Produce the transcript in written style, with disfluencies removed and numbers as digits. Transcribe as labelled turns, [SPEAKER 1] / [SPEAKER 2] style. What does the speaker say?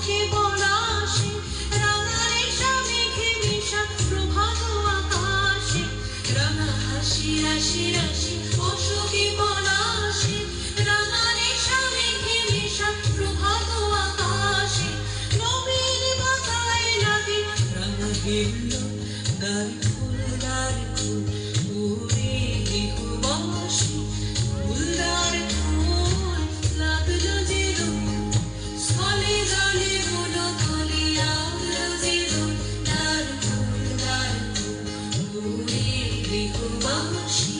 [SPEAKER 1] সুখে পলাশে রাঙা রেশা মেঘে মেশা প্রভাত আকাশে রাঙা হাসি রাশি রাশি অসুখে পলাশে রাঙা রেশা মেঘে মেশা প্রভাত আকাশে নবীন বাতায় লাগে রাঙা গেল দার ফুল উড়ে গৃহবাসী ফুলদার ফুল লাগলো যে রোদ স্থলে জলে হলো থলে আলো যে রোদ দার ফুল উড়ে গৃহবাসী